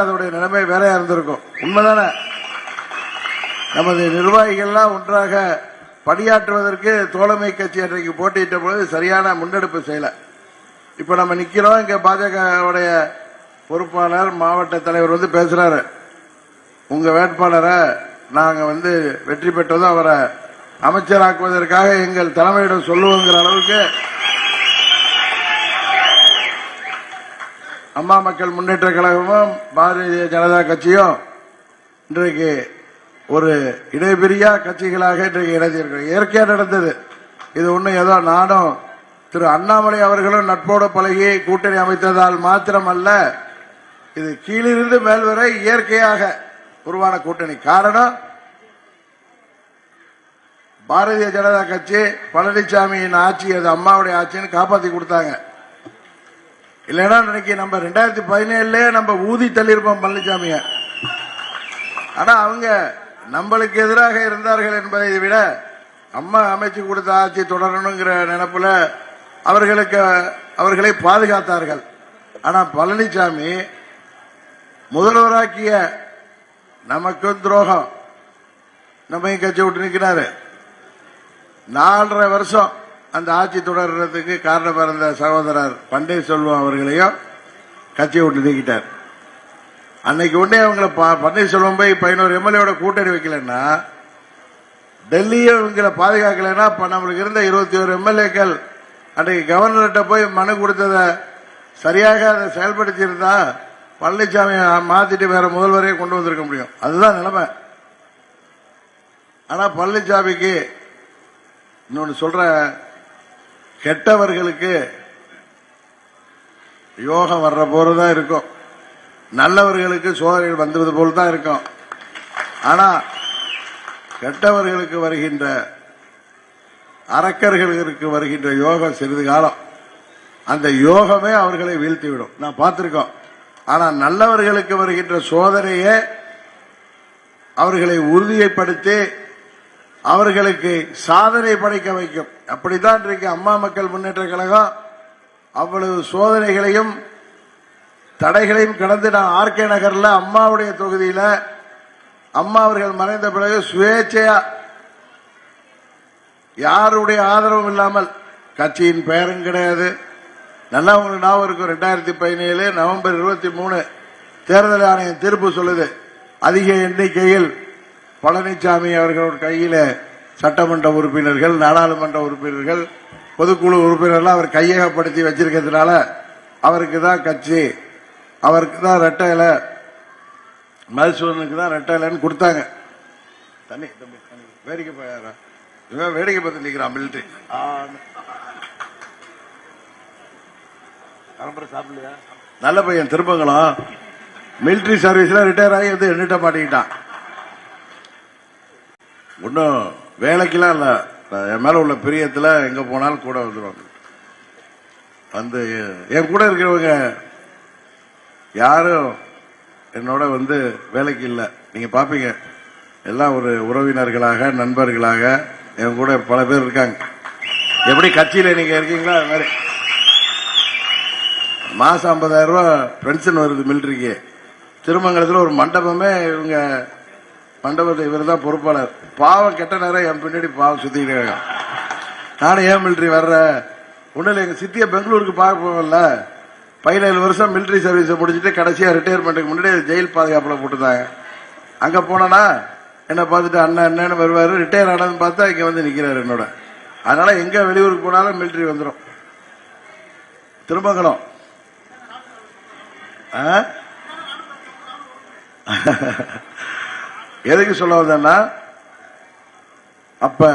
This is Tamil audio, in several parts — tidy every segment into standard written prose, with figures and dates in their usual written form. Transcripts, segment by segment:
அதோடைய நிலைமை வேறையா இருந்திருக்கும். உண்மைதானே? நமது நிர்வாகிகள்லாம் ஒன்றாக பணியாற்றுவதற்கு தோழமை கட்சி அன்றைக்கு போட்டியிட்ட போது சரியான முன்னெடுப்பு செய்யல. இப்ப நம்ம நிக்கிறோம். இங்க பாஜகவுடைய பொறுப்பாளர் மாவட்ட தலைவர் பேசுறாரு, உங்க வேட்பாளரை நாங்க வெற்றி பெற்றதும் அவரை அமைச்சராக்குவதற்காக எங்கள் தலைமையிடம் சொல்லுவோங்கிற அளவுக்கு அம்மா மக்கள் முன்னேற்ற கழகமும் பாரதிய ஜனதா கட்சியும் இன்றைக்கு ஒரு இடைபெரியா கட்சிகளாக இன்றைக்கு இணைந்திருக்கிறோம். இயற்கையா நடந்தது இது. ஒண்ணு ஏதோ நானும் திரு அண்ணாமலை அவர்களும் நட்போடு பழகி கூட்டணி அமைத்ததால் மாத்திரமல்ல, இது கீழிருந்து மேல் வரை இயற்கையாக உருவான கூட்டணி. காரணம், பாரதிய ஜனதா கட்சி பழனிசாமியின் ஆட்சி, அது அம்மாவுடைய ஆட்சின்னு காப்பாத்தி கொடுத்தாங்க. இல்லைன்னா இன்னைக்கு நம்ம 2017 நம்ம ஊதி தள்ளியிருப்போம் பழனிசாமிய. ஆனா அவங்க நம்மளுக்கு எதிராக இருந்தார்கள் என்பதை விட அம்மா அமைச்சு கொடுத்த ஆட்சி தொடரணுங்கிற நினைப்புல அவர்களை பாதுகாத்தார்கள். ஆனா பழனிசாமி முதல்வராக்கிய நமக்கும் துரோகம், நம்ம கட்சி விட்டு நிற்கிறாரு. 4.5 வருஷம் அந்த ஆட்சி தொடர்றதுக்கு காரணம் இருந்த சகோதரர் பன்னீர்செல்வம் அவர்களையும் கட்சியை விட்டு நீக்கிட்டார். அன்னைக்கு உடனே அவங்களை பன்னீர்செல்வம் போய் 11 எம்எல்ஏட கூட்டணி வைக்கலன்னா, டெல்லியை இவங்களை பாதுகாக்கலன்னா, நம்மளுக்கு இருந்த 21 எம்எல்ஏக்கள் அன்றைக்கு கவர்னர்கிட்ட போய் மனு கொடுத்ததை சரியாக அதை செயல்படுத்தி இருந்தா பழனிசாமி மாத்திட்டு வேற முதல்வரையே கொண்டு வந்திருக்க முடியும். அதுதான் நிலைமை. ஆனா பழனிசாமிக்கு இன்னொன்னு சொல்ற, கெட்டவர்களுக்கு யோகம் வர்ற போறதான் இருக்கும், நல்லவர்களுக்கு சோதனைகள் வந்தது போல்தான் இருக்கும். ஆனா கெட்டவர்களுக்கு வருகின்ற, அரக்கர்களுக்கு வருகின்ற யோகம் சிறிது காலம், அந்த யோகமே அவர்களை வீழ்த்திவிடும். நான் பார்த்திருக்கோம். ஆனா நல்லவர்களுக்கு வருகின்ற சோதனையே அவர்களை உறுதியைப்படுத்தி அவர்களுக்கு சாதனை படைக்க வைக்கும். அப்படித்தான் இன்றைக்கு அம்மா மக்கள் முன்னேற்ற கழகம் அவ்வளவு சோதனைகளையும் தடைகளையும் கடந்து நான் ஆர்கே நகர்ல அம்மாவுடைய தொகுதியில அம்மா அவர்கள் மறைந்த பிறகு சுயேட்சையா யாருடைய ஆதரவும் இல்லாமல், கட்சியின் பெயரும் கிடையாது, நல்லா உங்களுக்கு ஞாபகம் இருக்கும், 2017 நவம்பர் 23 தேர்தல் ஆணையம் தீர்ப்பு சொல்லுது, அதிக எண்ணிக்கையில் பழனிசாமி அவர்களோட கையில சட்டமன்ற உறுப்பினர்கள், நாடாளுமன்ற உறுப்பினர்கள், பொதுக்குழு உறுப்பினர்கள் அவர் கையகப்படுத்தி வச்சிருக்கிறதுனால அவருக்கு தான் கட்சி, அவருக்கு தான் ரெட்டையில, மதுசூதனுக்கு தான் ரெட்டையிலன்னு கொடுத்தாங்க. தண்ணி வேடிக்கை வேடிக்கை பார்த்து நிற்கிறான் மிலிட்டரி. சாப்பிடலையா? நல்ல பையன் திருப்பங்களும் மிலிட்டரி சர்வீஸ்ல ரிட்டையர் ஆகி எண்ணிட்ட மாட்டிக்கிட்டான். ஒன்னும் வேலைக்கெல்லாம் இல்ல, என் மேல உள்ள பிரியத்துல எங்க போனாலும் கூட வந்துருவாங்க. என் கூட இருக்கிறவங்க யாரும் என்னோட வேலைக்கு இல்ல. நீங்க பாப்பீங்க எல்லாம் ஒரு உறவினர்களாக நண்பர்களாக என் கூட பல பேர் இருக்காங்க. எப்படி கட்சியில நீங்க இருக்கீங்களா அது மாதிரி மாசம் 50,000 ரூபாய் பென்ஷன் வருது மிலிட்டரிக்கு. திருமங்கலத்தில் ஒரு மண்டபமே இவங்க மண்டபத்தை இவர் தான் பொறுப்பாளர். பாவம் கெட்ட நேரம் என் பின்னாடி பாவம் சுத்திக்கிட்டு இருக்காங்க. நானும் ஏன் மிலிட்டரி வர்ற ஒன்னும் எங்க சித்திய பெங்களூருக்கு பார்க்க போகல, 17 வருஷம் மிலிட்டரி சர்வீஸை முடிச்சுட்டு கடைசியா ரிட்டையர்மெண்ட்டுக்கு முன்னாடி ஜெயில் பாதுகாப்புல போட்டுருந்தாங்க. அங்க போனா என்ன பார்த்துட்டு அண்ணன் என்னன்னு வருவாரு, ரிட்டையர் ஆனதுன்னு பார்த்தா இங்க நிக்கிறாரு என்னோட. அதனால எங்க வெளியூருக்கு போனாலும் மிலிட்டரி வந்துடும். திருமங்கலம் எதுக்கு சொல்ல வந்தேன்னா, அப்ப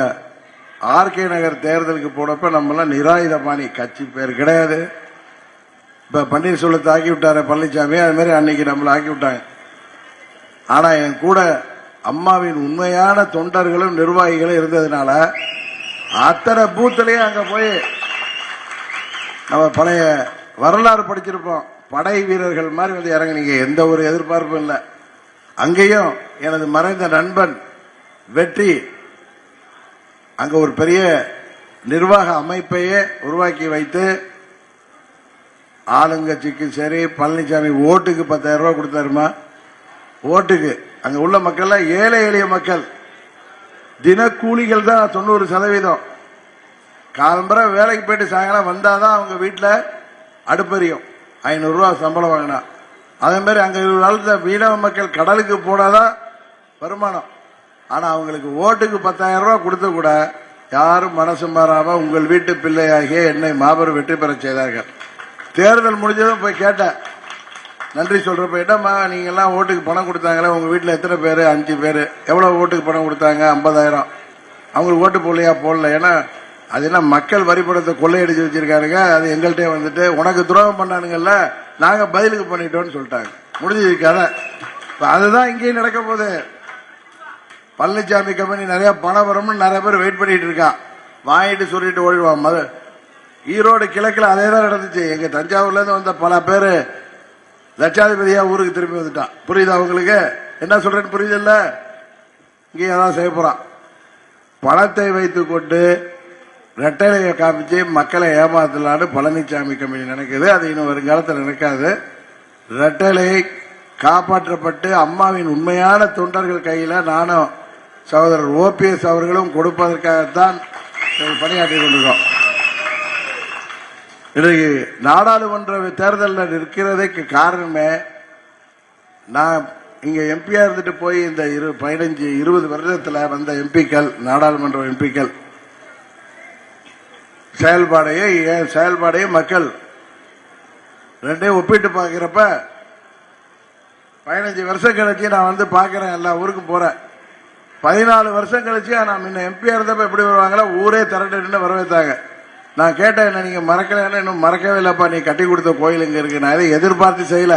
ஆர்கே நகர் தேர்தலுக்கு போனப்ப நம்ம எல்லாம் நிராயுதபாணி, கட்சி பேர் கிடையாது. இப்ப பன்னீர்செல்வத்தை ஆக்கி விட்டாரு பழனிசாமி, அது மாதிரி அன்னைக்கு நம்மள ஆக்கி விட்டாங்க. ஆனா என் கூட அம்மாவின் உண்மையான தொண்டர்களும் நிர்வாகிகளும் இருந்ததுனால அத்தனை பூத்திலேயே அங்க போய் நம்ம பழைய வரலாறு படிச்சிருப்போம். படை வீரர்கள் மாதிரி இறங்குனீங்க, எந்த ஒரு எதிர்பார்ப்பும் இல்லை. அங்கேயும் எனது மறைந்த நண்பன் வெற்றி அங்க ஒரு பெரிய நிர்வாக அமைப்பையே உருவாக்கி வைத்து ஆளுங்கட்சிக்கு சரி. பழனிசாமி ஓட்டுக்கு 10,000 ரூபாய் கொடுத்தாருமா? ஓட்டுக்கு. அங்க உள்ள மக்கள் ஏழை எளிய மக்கள், தினக்கூலிகள் தான் 90%. காலம்பரை வேலைக்கு போயிட்டு சாயங்காலம் வந்தாதான் அவங்க வீட்டில் அடுப்பறியும். 500 ரூபாய் சம்பளம் வாங்கினா. அதே மாதிரி அங்க வாழ்ந்த மீனவ மக்கள் கடலுக்கு போனாதான் வருமானம். ஆனா அவங்களுக்கு ஓட்டுக்கு 10,000 ரூபாய் கொடுத்து கூட யாரும் மனசு மாறாம உங்கள் வீட்டு பிள்ளையாகிய என்னை மாபெரும் வெற்றி பெற செய்தார்கள். தேர்தல் முடிஞ்சதும் போய் கேட்டேன், நன்றி சொல்றப்ப, என்னம்மா நீங்க எல்லாம் ஓட்டுக்கு பணம் கொடுத்தாங்களே, உங்க வீட்டுல எத்தனை பேரு? 5 பேரு. எவ்வளவு ஓட்டுக்கு பணம் கொடுத்தாங்க? 50,000. அவங்களுக்கு ஓட்டு போடலையா? போடல. ஏன்னா அது என்ன மக்கள் வரிப்படத்தை கொள்ளையடிச்சு வச்சிருக்காருங்க. அது எங்கள்கிட்ட வந்துட்டு உனக்கு துரோகம் பண்ணானுங்கல்ல, நாங்க பதிலுக்கு பண்ணிட்டோம்னு சொல்லிட்டாங்க. முடிஞ்சது கதை. அதுதான் இங்கேயும் நடக்க போகுது. பழனிசாமி கம்பெனி நிறைய பணம் வரும்னு நிறைய பேர் வெயிட் பண்ணிட்டு இருக்கான். வாங்கிட்டு சொல்லிட்டு ஓடிடுவான். ஈரோடு கிழக்குல அதே தான் நடந்துச்சு. எங்க தஞ்சாவூர்ல இருந்து வந்த பல பேரு லட்சாதிபதியா ஊருக்கு திரும்பி வந்துட்டான். புரியுதா உங்களுக்கு? என்ன சொல்றேன்னு புரியுது இல்ல? இங்கே ஏதாவது செய்ய போறான். பணத்தை வைத்துக் கொண்டு ரெட்டைலையை காமிச்சு மக்களை ஏமாத்தலான்னு பழனிசாமி கம்பெனி நினைக்குது. அது இன்னும் வருங்காலத்தில் நினைக்காது. ரெட்டைலை காப்பாற்றப்பட்டு அம்மாவின் உண்மையான தொண்டர்கள் கையில நானும் சகோதரர் ஓபிஎஸ் அவர்களும் கொடுப்பதற்காகத்தான் பணியாற்றி கொண்டிருக்கோம். இன்றைக்கு நாடாளுமன்ற தேர்தலில் நிற்கிறதுக்கு காரணமே, நான் இங்க எம்பியா இருந்துட்டு போய் இந்த 15-20 வருடத்தில் வந்த எம்பிக்கள், நாடாளுமன்ற எம்பிக்கள் செயல்பாடையும் மக்கள் ரெண்டையும் ஒப்பிட்டு பார்க்கிறப்ப 15 வருஷம் கழிச்சு நான் வந்து பார்க்கிறேன். எல்லா ஊருக்கும் போறேன். 14 வருஷம் கழிச்சு நான் முன்ன எம்பியா இருந்தப்ப எப்படி வருவாங்களோ ஊரே திரண்டு வரவேற்றாங்க. நான் கேட்டேன், என்ன நீங்க மறக்கலன்னு? இன்னும் மறக்கவே இல்லப்பா, நீ கட்டி கொடுத்த கோயில் இங்க இருக்கு. நான் எதை எதிர்பார்த்து செய்யல.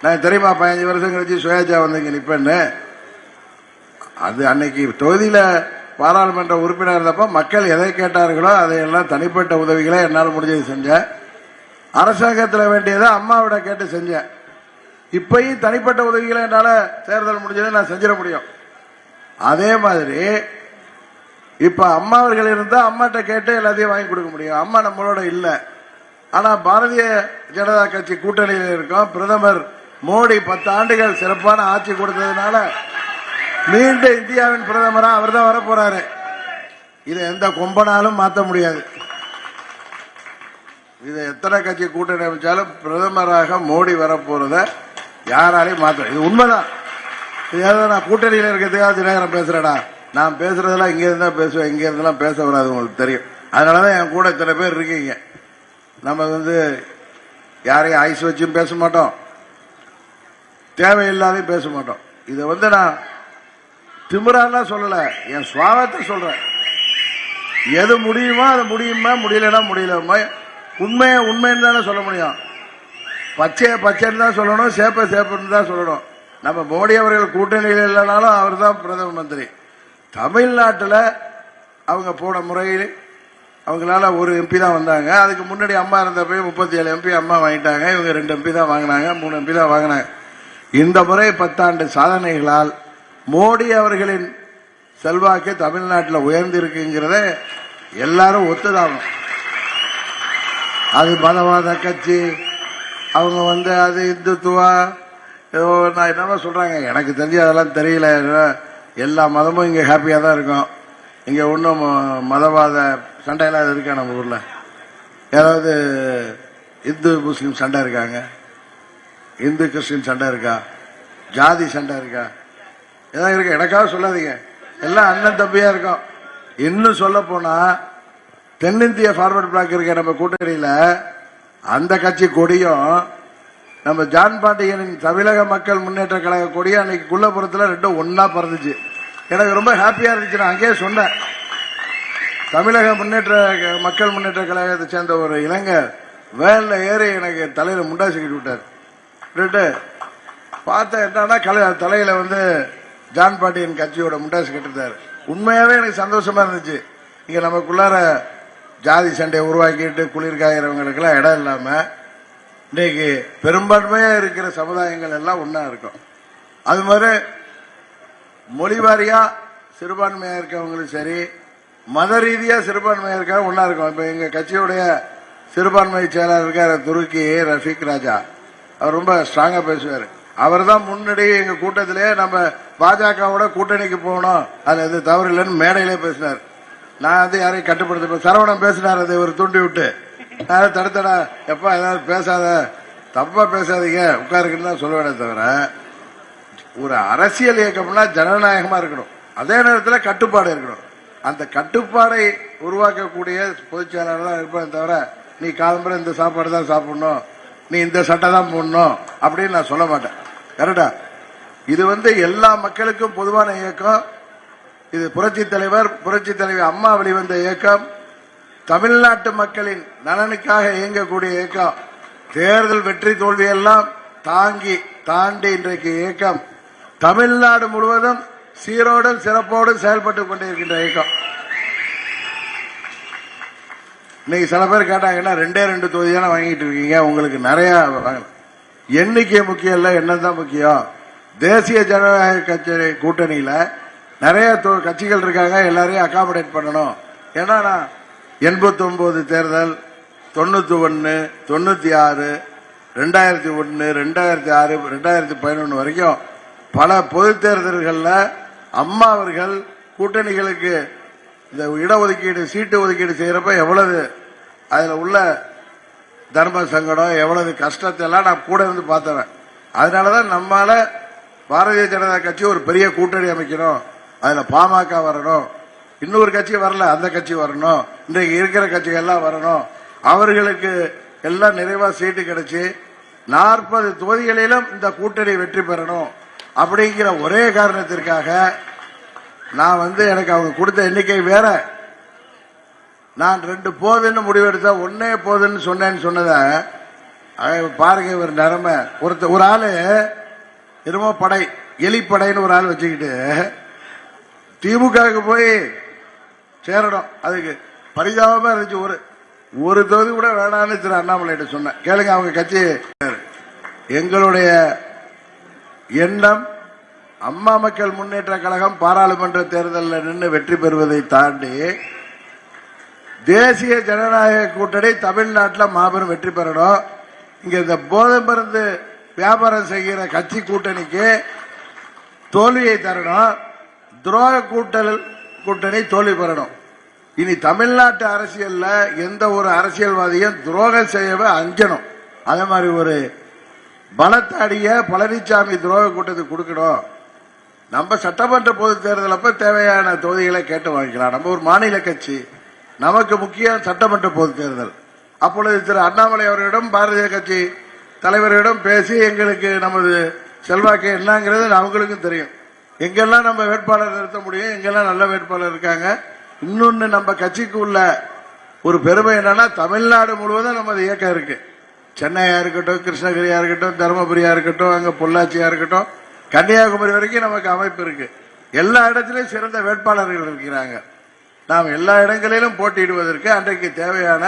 நான் தெரியுமா 15 வருஷம் கழிச்சு சுயேட்சா வந்து இங்க நிப்பேன்னு. அது அன்னைக்கு தொகுதியில பாராளுமன்ற உறுப்பினர் இருந்தப்ப மக்கள் எதை கேட்டார்களோ அதையெல்லாம் தனிப்பட்ட உதவிகளை என்னால் முடிஞ்சது செஞ்சேன். அரசாங்கத்தில் வேண்டியதை அம்மாவிட கேட்டு செஞ்சேன். இப்பயும் தனிப்பட்ட உதவிகளை என்னால தேர்தல் முடிஞ்சதை நான் செஞ்சிட முடியும். அதே மாதிரி இப்ப அம்மா அவர்கள் இருந்தா அம்மாட்ட கேட்டு எல்லாத்தையும் வாங்கி கொடுக்க முடியும். அம்மா நம்மளோட இல்ல. ஆனா பாரதிய ஜனதா கட்சி கூட்டணியில் இருக்கும். பிரதமர் மோடி 10 ஆண்டுகள் சிறப்பான ஆட்சி கொடுத்ததுனால மீண்டும் இந்தியாவின் பிரதமரா அவர் தான் வரப்போறாரு. இதை எந்த கொம்பனாலும் மாற்ற முடியாது. இதை எத்தனை கட்சி கூட்டணி அமைச்சாலும் பிரதமராக மோடி வரப்போறத யாராலையும் மாற்ற. இது உண்மைதான். நான் கூட்டணியில் இருக்கிறதுக்காக தினகரன் பேசுறேடா. நான் பேசுறதெல்லாம் இங்க இருந்தா பேசுவேன், இங்க இருந்தெல்லாம் பேச வராது, உங்களுக்கு தெரியும். அதனாலதான் என் கூட இத்தனை பேர் இருக்கீங்க. நம்ம யாரையும் ஐஸ் வச்சும் பேச மாட்டோம், தேவையில்லாதையும் பேச மாட்டோம். இதை நான் திமிரெல்லாம் சொல்லல, என் சுவாபத்தை சொல்றேன். எது முடியுமோ அது முடியுமா, முடியலன்னா முடியலமா. உண்மையை உண்மைன்னு தானே சொல்ல முடியும். பச்சையை பச்சைன்னு தான் சொல்லணும், சேப்பை சேப்புன்னு தான் சொல்லணும். நம்ம மோடி அவர்கள் கூட்டணியில் இல்லைனாலும் அவர் தான் பிரதம மந்திரி. தமிழ்நாட்டில் அவங்க போன முறையில் அவங்களால ஒரு எம்பி தான் வந்தாங்க. அதுக்கு முன்னாடி அம்மா இருந்தப்ப 37 எம்பி அம்மா வாங்கிட்டாங்க. இவங்க 2 எம்பி தான் வாங்கினாங்க, 3 எம்பி தான் வாங்கினாங்க. இந்த முறை 10 ஆண்டு சாதனைகளால் மோடி அவர்களின் செல்வாக்கு தமிழ்நாட்டில் உயர்ந்திருக்குங்கிறத எல்லாரும் ஒத்துதாகும். அது மதவாத கட்சி, அவங்க அது இந்துத்துவா நான் என்னவோ சொல்றாங்க. எனக்கு தெரிஞ்சு அதெல்லாம் தெரியல. எல்லா மதமும் இங்க ஹாப்பியா தான் இருக்கும். இங்க ஒன்றும் மதவாத சண்டையெல்லாம் இருக்கா? நம்ம ஊர்ல ஏதாவது இந்து முஸ்லீம் சண்டை இருக்காங்க? இந்து கிறிஸ்டின் சண்டை இருக்கா? ஜாதி சண்டை இருக்கா? ஏதாவது இருக்கு? எனக்காக சொல்லாதீங்க. எல்லாம் அண்ணன் தம்பியா இருக்கும். இன்னும் சொல்ல போனா தென்னிந்திய ஃபார்வர்ட் பிளாக் இருக்க நம்ம கூட்டணியில அந்த கட்சி கொடியும் நம்ம ஜான் பாண்டியனின் தமிழக மக்கள் முன்னேற்ற கழக கொடியும் அன்னைக்கு குள்ளப்புறத்துல 2 ஒன்னா பறந்துச்சு. எனக்கு ரொம்ப ஹாப்பியா இருந்துச்சு. நான் அங்கேயே சொன்னேன், தமிழக மக்கள் முன்னேற்ற கழகத்தை சேர்ந்த ஒரு இளைஞர் வேன்ல ஏறி எனக்கு தலையில முண்டாசிக்கிட்டு விட்டார். பார்த்தேன் என்னன்னா தலையில ஜான் பாண்டியன் கட்சியோட முண்டாசு கட்டிருந்தாரு. உண்மையாவே எனக்கு சந்தோஷமா இருந்துச்சு. இங்க நமக்குள்ளார ஜாதி சண்டையை உருவாக்கிட்டு குளிர்காயிறவங்களுக்கு எல்லாம் இடம் இல்லாம இன்னைக்கு பெரும்பான்மையா இருக்கிற சமுதாயங்கள் எல்லாம் ஒன்னா இருக்கும். அது மாதிரி மொழிவாரியா சிறுபான்மையா இருக்கவங்களும் சரி, மத ரீதியா சிறுபான்மையா இருக்க ஒன்னா இருக்கும். இப்ப எங்க கட்சியுடைய சிறுபான்மை செயலாளர் இருக்காரு துருக்கி ரஃபீக் ராஜா, அவர் ரொம்ப ஸ்ட்ராங்கா பேசுவாரு. அவர் தான் முன்னாடி எங்க கூட்டத்திலே நம்ம பாஜகவோட கூட்டணிக்கு போகணும், அதுல எது தவறு இல்லைன்னு மேடையிலே பேசினார். நான் வந்து யாரையும் கட்டுப்படுத்த சரவணன் பேசினார், அதை ஒரு தூண்டி விட்டு நான் தடுத்தடா எப்பா ஏதாவது பேசாத தப்பா பேசாதீங்க உட்காருக்குன்னு தான் சொல்லுவேனே தவிர, ஒரு அரசியல் இயக்கம்னா ஜனநாயகமா இருக்கணும், அதே நேரத்தில் கட்டுப்பாடு இருக்கணும். அந்த கட்டுப்பாடை உருவாக்கக்கூடிய பொதுச் செயலாளர் தான் இருப்பேன் தவிர, நீ காலம்பரை இந்த சாப்பாடு தான் சாப்பிடணும், நீ இந்த சட்டை தான் போடணும் அப்படின்னு நான் சொல்ல மாட்டேன். கரெக்டா? இது வந்து எல்லா மக்களுக்கும் பொதுவான இயக்கம். இது புரட்சி தலைவர் புரட்சி தலைவி அம்மா வெளிவந்த இயக்கம். தமிழ்நாட்டு மக்களின் நலனுக்காக இயங்கக்கூடிய இயக்கம். தேர்தல் வெற்றி தோல்வியெல்லாம் தாண்டி இன்றைக்கு இயக்கம் தமிழ்நாடு முழுவதும் சீரோடும் சிறப்போடும் செயல்பட்டுக் கொண்டிருக்கின்ற இயக்கம். இன்னைக்கு சில பேர் கேட்டாங்கன்னா 2 தொகுதி தானே வாங்கிட்டு இருக்கீங்க, உங்களுக்கு நிறைய எண்ணிக்கை முக்கியம் இல்ல, என்னதான் முக்கியம். தேசிய ஜனநாயக கட்சி கூட்டணியில நிறைய கட்சிகள் இருக்காங்க, எல்லாரையும் அகாமடேட் பண்ணணும். ஏன்னா நான் 89 தேர்தல், 91, 96, 2001, 2006, 2011 வரைக்கும் பல பொது தேர்தல்களில் அம்மா அவர்கள் கூட்டணிகளுக்கு இந்த இடஒதுக்கீடு சீட்டு ஒதுக்கீடு செய்யறப்ப எவ்வளவு அதுல உள்ள தர்ம சங்கடம், எவ்வளவு கஷ்டத்தை எல்லாம் நான் கூட இருந்து பார்த்தவன். அதனாலதான் நம்மால பாரதிய ஜனதா கட்சி ஒரு பெரிய கூட்டணி அமைக்கணும், அதுல பாமக வரணும், இன்னொரு கட்சி வரல அந்த கட்சி வரணும், இன்றைக்கு இருக்கிற கட்சிகள் எல்லாம் வரணும், அவர்களுக்கு எல்லாம் நிறைவா சீட்டு கிடைச்சி 40 தொகுதிகளிலும் இந்த கூட்டணி வெற்றி பெறணும் அப்படிங்கிற ஒரே காரணத்திற்காக நான் வந்து எனக்கு அவங்க கொடுத்த எண்ணிக்கை வேற. நான் 2 போதுன்னு முடிவெடுத்தா 1 போதுன்னு சொன்னத பாருங்க. ஒரு நிலைமை ஒரு ஆளு என்னமோ படை எலிப்படைன்னு ஒரு ஆள் வச்சுக்கிட்டு திமுகவுக்கு போய் சேரணும், அதுக்கு பரிதாபமா இருந்துச்சு. ஒரு தொகுதி கூட வேணான்னு திரு அண்ணாமலை சொன்னேன். கேளுங்க, அவங்க கட்சி எங்களுடைய எண்ணம் அம்மா மக்கள் முன்னேற்ற கழகம் பாராளுமன்ற தேர்தலில் நின்று வெற்றி பெறுவதை தாண்டி தேசிய ஜனநாயக கூட்டணி தமிழ்நாட்டில் மாபெரும் வெற்றி பெறணும். இங்க இந்த போதை மருந்து வியாபாரம் செய்கிற கட்சி கூட்டணிக்கு தோல்வியை தரணும், துரோக கூட்டணி தோல்வி பெறணும். இனி தமிழ்நாட்டு அரசியல்ல எந்த ஒரு அரசியல்வாதியும் துரோகம் செய்யவே அஞ்சணும். அதே மாதிரி ஒரு பலத்தாடிய பழனிசாமி துரோக கூட்டத்துக்கு கொடுக்கணும். நம்ம சட்டமன்ற பொது தேர்தல் அப்ப தேவையான தொகுதிகளை கேட்டு வாங்கிக்கலாம். நம்ம ஒரு மாநில கட்சி, நமக்கு முக்கியம் சட்டமன்ற பொது தேர்தல். அப்பொழுது திரு அண்ணாமலை அவர்களிடம் பாரதிய கட்சி தலைவரிடம் பேசி எங்களுக்கு நமது செல்வாக்கு என்னங்கிறது அவங்களுக்கும் தெரியும். எங்கெல்லாம் நம்ம வேட்பாளர் நிறுத்த முடியும், எங்கெல்லாம் நல்ல வேட்பாளர் இருக்காங்க. இன்னொன்னு நம்ம கட்சிக்கு உள்ள ஒரு பெருமை என்னன்னா தமிழ்நாடு முழுவதும் நமது இயக்கம் இருக்கு. சென்னையா இருக்கட்டும், கிருஷ்ணகிரியா இருக்கட்டும், தருமபுரியா இருக்கட்டும், அங்க பொள்ளாச்சியா இருக்கட்டும், கன்னியாகுமரி வரைக்கும் நமக்கு அமைப்பு இருக்கு. எல்லா இடத்திலும் சிறந்த வேட்பாளர்கள் இருக்கிறாங்க. நாம் எல்லா இடங்களிலும் போட்டியிடுவதற்கு அன்றைக்கு தேவையான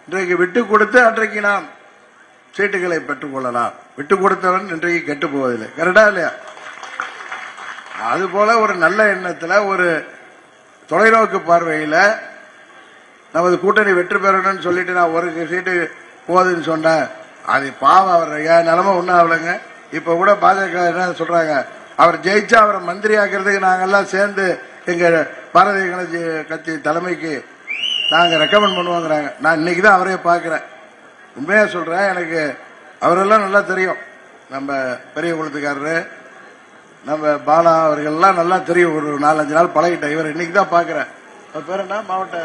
இன்றைக்கு விட்டு கொடுத்து அன்றைக்கு நாம் சீட்டுகளை பெற்றுக் கொள்ளலாம். விட்டு கொடுத்தவன் இன்றைக்கு கெட்டு போவதில்லை. கரெக்டா இல்லையா? அதுபோல ஒரு நல்ல எண்ணத்துல ஒரு தொலைநோக்கு பார்வையில நமது கூட்டணி வெற்றி பெறணும்னு சொல்லிட்டு நான் ஒரு சீட்டு போகுதுன்னு சொன்னேன். அது பாவம், அவர் நிலைமை ஒன்னும் ஆகலைங்க. இப்ப கூட பாஜக என்ன சொல்றாங்க, அவர் ஜெயிச்சா அவரை மந்திரி ஆக்கிறதுக்கு நாங்கெல்லாம் சேர்ந்து எங்க பாரதிய கட்சி தலைமைக்கு நாங்க ரெக்கமெண்ட் பண்ணுவோங்கிறாங்க. நான் இன்னைக்குதான் அவரையே பாக்குறேன். உண்மையா சொல்றேன், எனக்கு அவரெல்லாம் நல்லா தெரியும். நம்ம பெரிய குளத்துக்காரரு, நம்ம பாலா அவர்கள்லாம் நல்லா தெரியும். ஒரு 4-5 நாள் பழகிட்டேன். இவர் இன்னைக்கு தான் பாக்குறேன். அவர் பேர் என்ன? மாவட்ட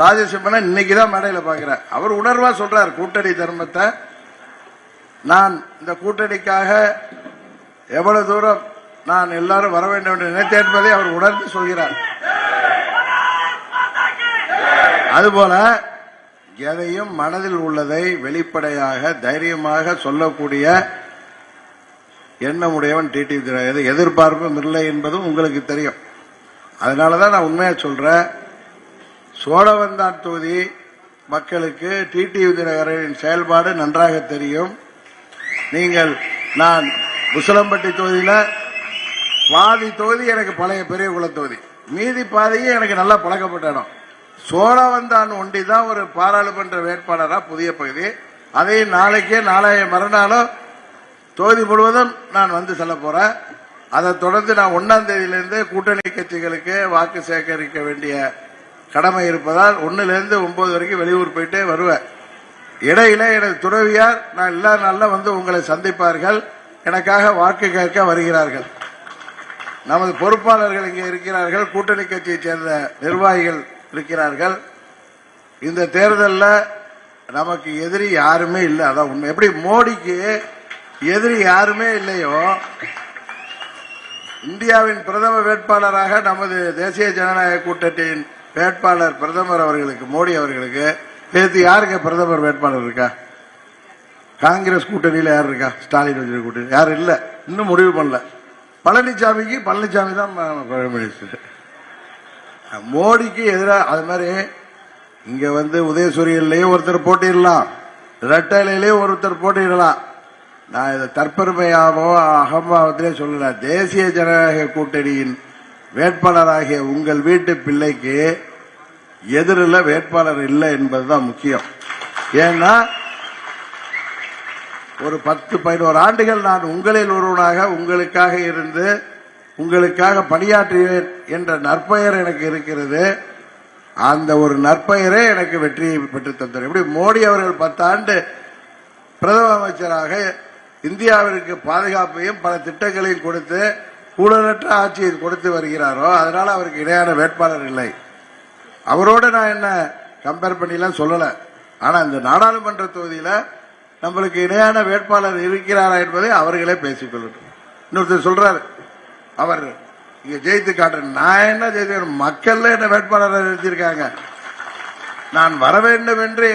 ராஜசிம்மனை இன்னைக்குதான் மேடையில பாக்குறேன். அவர் உணர்வா சொல்றார் கூட்டணி தர்மத்தை. நான் இந்த கூட்டணிக்காக எவ்வளவு தூரம் நான் எல்லாரும் வர வேண்டும் என்று நினைத்தேன் என்பதை அவர் உணர்ந்து சொல்கிறார். அதுபோல எதையும் மனதில் உள்ளதை வெளிப்படையாக தைரியமாக சொல்லக்கூடிய எண்ணமுடையவன் டிடிவி தினகரன். எதிர்பார்ப்பும் இல்லை என்பதும் உங்களுக்கு தெரியும். அதனாலதான் நான் உண்மையா சொல்றேன், சோழவந்தான் தொகுதி மக்களுக்கு டிடிவி தினகரனின் செயல்பாடு நன்றாக தெரியும். நான் முசலம்பட்டி தொகுதியில பாதி தொகுதி எனக்கு பழைய பெரிய குள தொகுதி. மீதி பாதையும் எனக்கு நல்லா பழக்கப்பட்ட இடம். சோழவந்தான் ஒண்டி தான் ஒரு பாராளுமன்ற வேட்பாளரா புதிய பகுதி. அதை நாளைக்கே நாளைய மறுநாளும் தொகுதி முழுவதும் நான் வந்து செல்ல போறேன். அதை தொடர்ந்து நான் 1ஆம் தேதியிலிருந்து கூட்டணி கட்சிகளுக்கு வாக்கு சேகரிக்க வேண்டிய கடமை இருப்பதால் 1லிருந்து 9 வரைக்கும் வெளியூர் போயிட்டே வருவேன். இடையில எனது துறவியார் நான் எல்லா நாளில் வந்து உங்களை சந்திப்பார்கள், எனக்காக வாக்கு கேட்க வருகிறார்கள். நமது பொறுப்பாளர்கள் இங்கே இருக்கிறார்கள், கூட்டணி கட்சியை சேர்ந்த நிர்வாகிகள் இருக்கிறார்கள். இந்த தேர்தலில் நமக்கு எதிரி யாருமே இல்லை, அதான் உண்மை. எப்படி மோடிக்கு எதிரி யாருமே இல்லையோ, இந்தியாவின் பிரதம வேட்பாளராக நமது தேசிய ஜனநாயக கூட்டணியின் வேட்பாளர் பிரதமர் அவர்களுக்கு, மோடி அவர்களுக்கு நேற்று யாருங்க பிரதமர் வேட்பாளர் இருக்கா? காங்கிரஸ் கூட்டணியில் யார் இருக்கா? ஸ்டாலின் வச்சு கூட்டணி யாரும் இல்லை, இன்னும் முடிவு பண்ணல. பழனிசாமி தான் பிரைம் மினிஸ்டர். மோடிக்கு எதிராக அது மாதிரி இங்க வந்து உதயசூரியன்லயும் ஒருத்தர் போட்டிடலாம், ரெட்டையிலேயும் ஒருத்தர் போட்டிடலாம். நான் இதை தற்பெருமையாவோ அகம்பாவத்திலே சொல்லல. தேசிய ஜனநாயக கூட்டணியின் வேட்பாளராகிய உங்கள் வீட்டு பிள்ளைக்கு எதிரில் வேட்பாளர் இல்லை என்பதுதான் முக்கியம். ஏன்னா ஒரு 10-11 ஆண்டுகள் நான் உங்களில் ஒருவனாக உங்களுக்காக இருந்து உங்களுக்காக பணியாற்றுவேன் என்ற நற்பெயர் எனக்கு இருக்கிறது. அந்த ஒரு நற்பெயரே எனக்கு வெற்றியை பெற்று தந்தார். எப்படி மோடி அவர்கள் 10 ஆண்டு பிரதம அமைச்சராக இந்தியாவிற்கு பாதுகாப்பையும் பல திட்டங்களையும் கொடுத்து ஊழலற்ற ஆட்சியை கொடுத்து வருகிறாரோ, அதனால அவருக்கு இணையான வேட்பாளர் இல்லை. அவரோட நான் என்ன கம்பேர் பண்ணிலாம் சொல்லல. ஆனா இந்த நாடாளுமன்ற தொகுதியில நம்மளுக்கு இணையான வேட்பாளர் இருக்கிறாரா என்பதை அவர்களே பேசிக்கொள்ளட்டும். இன்னொருத்தர் சொல்றாரு, அவர் இங்க ஜெயித்து காட்டுற. நான் என்ன ஜெயித்து, மக்கள் என்ன வேட்பாளரை நிறுத்தியிருக்காங்க. நான் வர வேண்டும் என்று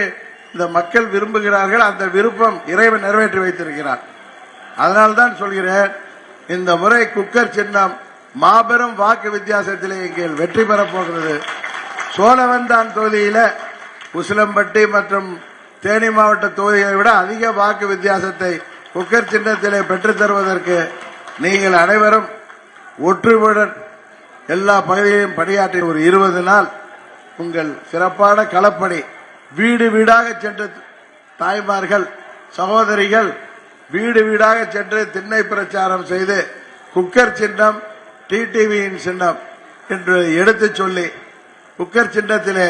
இந்த மக்கள் விரும்புகிறார்கள். அந்த விருப்பம் இறைவன் நிறைவேற்றி வைத்திருக்கிறார். அதனால்தான் சொல்கிறேன், இந்த முறை குக்கர் சின்னம் மாபெரும் வாக்கு வித்தியாசத்திலே எங்கள் வெற்றி பெறப் போகிறது. சோழவந்தான் தொகுதியில உசிலம்பட்டி மற்றும் தேனி மாவட்ட தொகுதிகளை விட அதிக வாக்கு வித்தியாசத்தை குக்கர் சின்னத்திலே பெற்றுத் தருவதற்கு நீங்கள் அனைவரும் ஒற்றுமையுடன் எல்லா பகுதியிலும் பணியாற்றி ஒரு 20 நாள் உங்கள் சிறப்பான களப்பணி வீடு வீடாக சென்று தாய்மார்கள் சகோதரிகள் வீடு வீடாக சென்று திண்ணை பிரச்சாரம் செய்து குக்கர் சின்னம் டிடிவியின் சின்னம் என்று எடுத்துச் சொல்லி குக்கர் சின்னத்திலே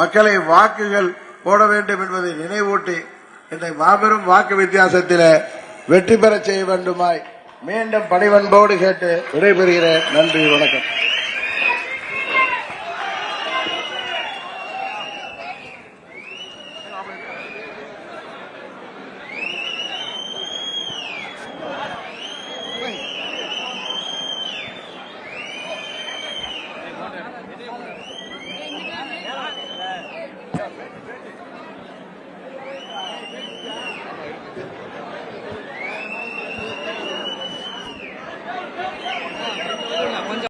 மக்களை வாக்குகள் போட வேண்டும் என்பதை நினைவூட்டி என்னை மாபெரும் வாக்கு வித்தியாசத்திலே வெற்றி பெற செய்ய வேண்டுமாய் மீண்டும் பணிவன்போடு கேட்டு விடைபெறுகிறேன். நன்றி, வணக்கம்.